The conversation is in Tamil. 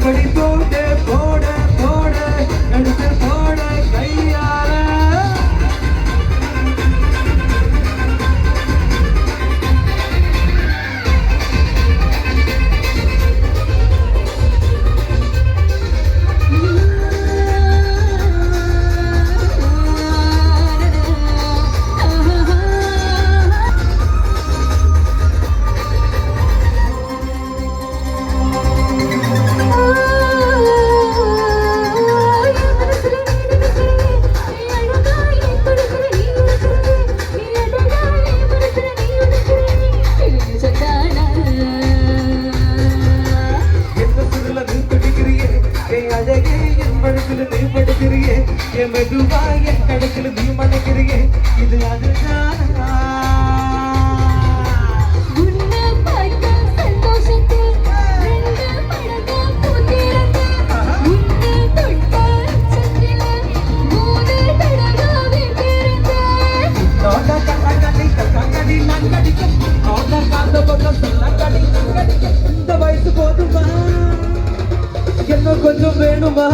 அப்படி போட போட போட எடுத்து போட கையால மெதுவா என் கடைசியில் நீ மனைக்கிறியே இது அதுதான் இந்த வயசு போதுமா என்ன கொஞ்சம் வேணுமா